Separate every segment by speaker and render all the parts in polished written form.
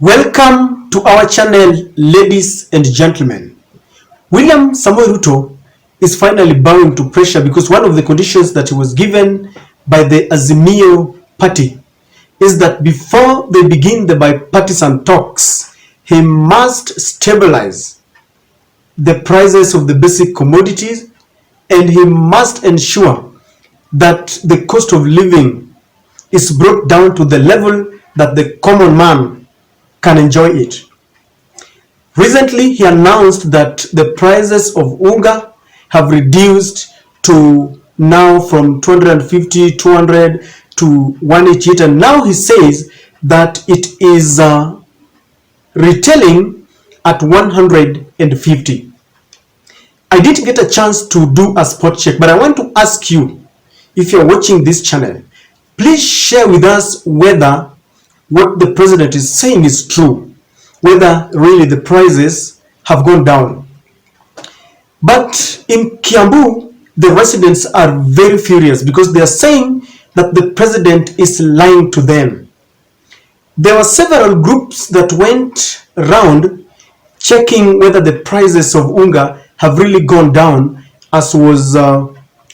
Speaker 1: Welcome to our channel, ladies and gentlemen. William Samoei Ruto is finally bowing to pressure because one of the conditions that he was given by the Azimio party is that before they begin the bipartisan talks, he must stabilize the prices of the basic commodities and he must ensure that the cost of living is brought down to the level that the common man can enjoy it. Recently, he announced that the prices of Unga have reduced to now from 250, 200 to 188, and now he says that it is retailing at 150. I didn't get a chance to do a spot check, but I want to ask you, if you're watching this channel, please share with us whether what the president is saying is true, whether really the prices have gone down. But in Kiambu, the residents are very furious because they are saying that the president is lying to them. There were several groups that went around checking whether the prices of Unga have really gone down, as was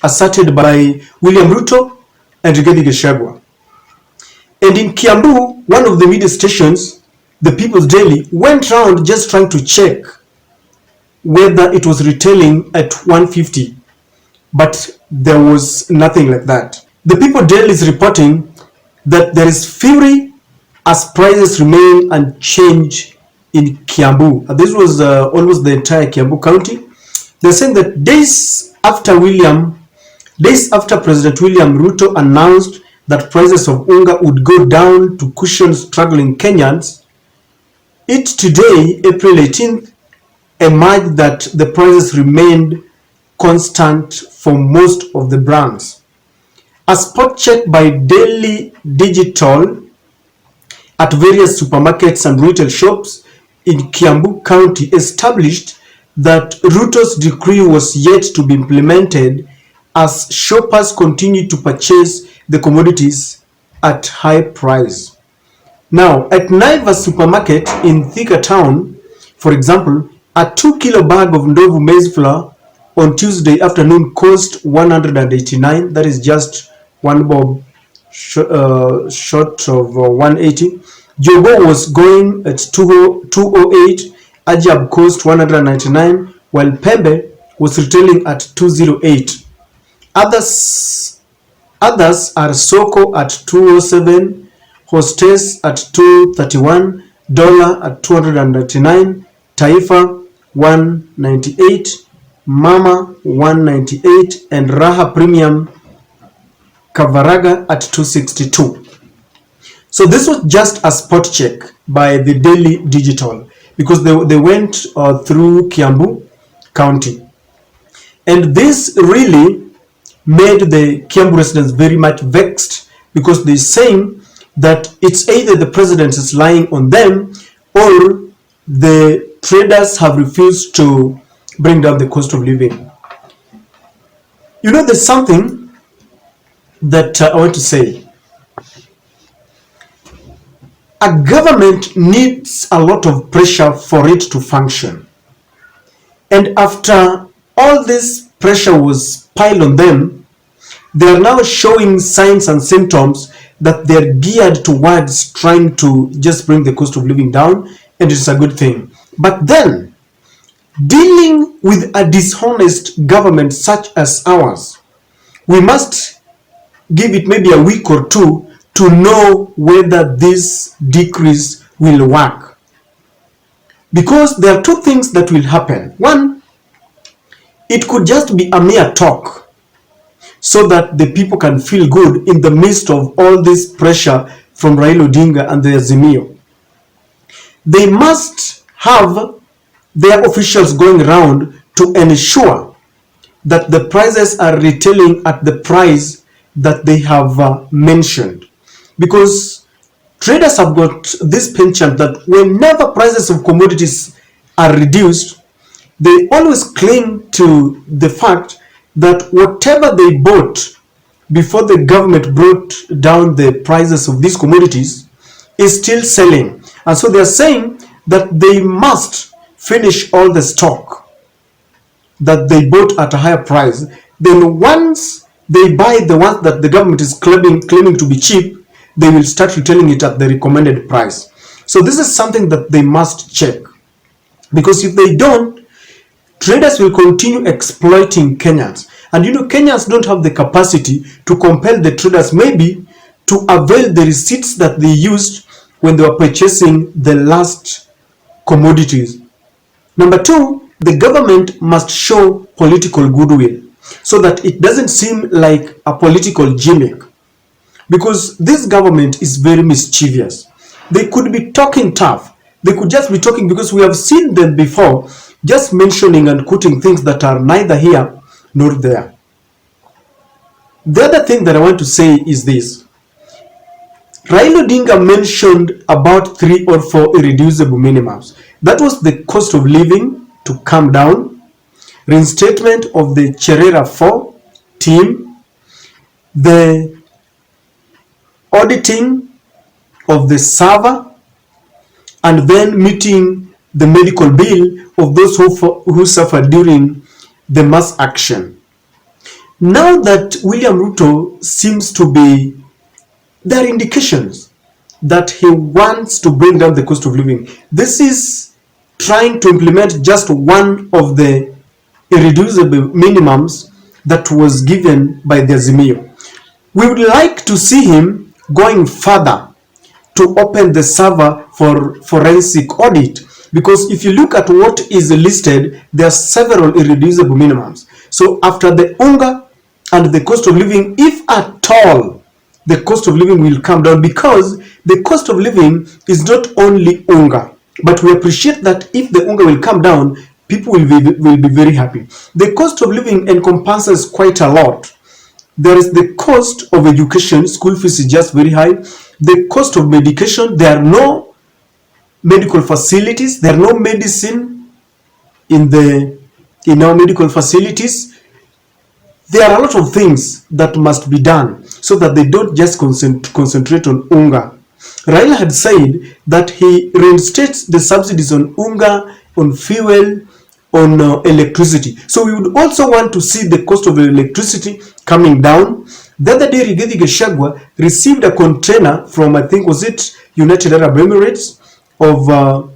Speaker 1: asserted by William Ruto and Rigathi Gachagua. And in Kiambu, one of the media stations, the People's Daily, went around just trying to check whether it was retailing at 150, but there was nothing like that. The People's Daily is reporting that there is fury as prices remain unchanged in Kiambu. This was almost the entire Kiambu County. They're saying that days after President William Ruto announced that prices of Unga would go down to cushion struggling Kenyans, it today, April 18th, emerged that the prices remained constant for most of the brands. A spot check by Daily Digital at various supermarkets and retail shops in Kiambu County established that Ruto's decree was yet to be implemented as shoppers continue to purchase the commodities at high price. Now, at Naivas supermarket in Thika town, for example, a 2-kilo bag of Ndovu maize flour on Tuesday afternoon cost 189. That is just one bob short of 180. Jogo was going at 208. Ajab cost 199, while Pembe was retailing at 208. Others are Soko at 207, Hostess at 231, Dollar at 299, Taifa 198, Mama 198, and Raha Premium Kavaraga at 262. So this was just a spot check by the Daily Digital because they went through Kiambu County. And this really made the Kiambu residents very much vexed because they're saying that it's either the president is lying on them or the traders have refused to bring down the cost of living. You know, there's something that I want to say. A government needs a lot of pressure for it to function. And after all this pressure was piled on them, they are now showing signs and symptoms that they're geared towards trying to just bring the cost of living down, and it's a good thing. But then, dealing with a dishonest government such as ours, we must give it maybe a week or two to know whether this decrease will work. Because there are two things that will happen. One, it could just be a mere talk so that the people can feel good in the midst of all this pressure from Raila Odinga and the Azimio. They must have their officials going around to ensure that the prices are retailing at the price that they have mentioned. Because traders have got this penchant that whenever prices of commodities are reduced, they always cling to the fact that whatever they bought before the government brought down the prices of these commodities is still selling. And so they are saying that they must finish all the stock that they bought at a higher price. Then once they buy the ones that the government is claiming to be cheap, they will start retailing it at the recommended price. So this is something that they must check, because if they don't, traders will continue exploiting Kenyans. And Kenyans don't have the capacity to compel the traders maybe to avail the receipts that they used when they were purchasing the last commodities. Number two, the government must show political goodwill so that it doesn't seem like a political gimmick, because this government is very mischievous. They could be talking tough. They could just be talking, because we have seen them before, just mentioning and quoting things that are neither here nor there. The other thing that I want to say is this. Raila Odinga mentioned about 3 or 4 irreducible minimums. That was the cost of living to come down, reinstatement of the Cherera 4 team, the auditing of the server, and then meeting the medical bill of those who suffered during the mass action. Now that William Ruto seems to be, there are indications that he wants to bring down the cost of living. This is trying to implement just one of the irreducible minimums that was given by the Azimio. We would like to see him going further to open the server for forensic audit, because if you look at what is listed, there are several irreducible minimums. So after the Unga and the cost of living, if at all the cost of living will come down, because the cost of living is not only Unga, but we appreciate that if the Unga will come down, people will be very happy. The cost of living encompasses quite a lot. There is the cost of education, school fees is just very high. The cost of medication, there are no medical facilities, there are no medicine in our medical facilities. There are a lot of things that must be done so that they don't just concentrate on Unga. Raila had said that he reinstates the subsidies on Unga, on fuel, on electricity. So we would also want to see the cost of electricity coming down. The other day, Rigathi Gachagua received a container from, I think, was it United Arab Emirates, of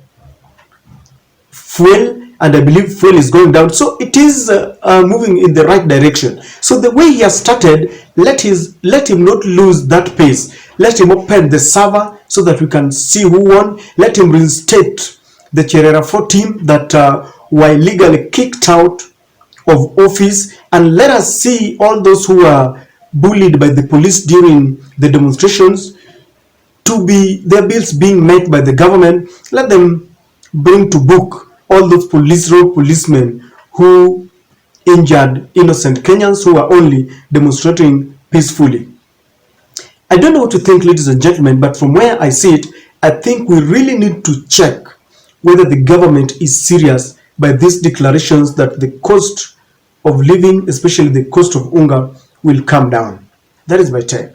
Speaker 1: fuel, and I believe fuel is going down. So it is moving in the right direction. So the way he has started, let him not lose that pace. Let him open the server so that we can see who won. Let him reinstate the Cherera 4 team that were illegally kicked out of office, and let us see all those who are bullied by the police during the demonstrations to be their bills being met by the government. Let them bring to book all those rogue policemen who injured innocent Kenyans who are only demonstrating peacefully. I don't know what to think, ladies and gentlemen, but from where I see it, I think we really need to check whether the government is serious by these declarations that the cost of living, especially the cost of Unga, will come down. That is my take.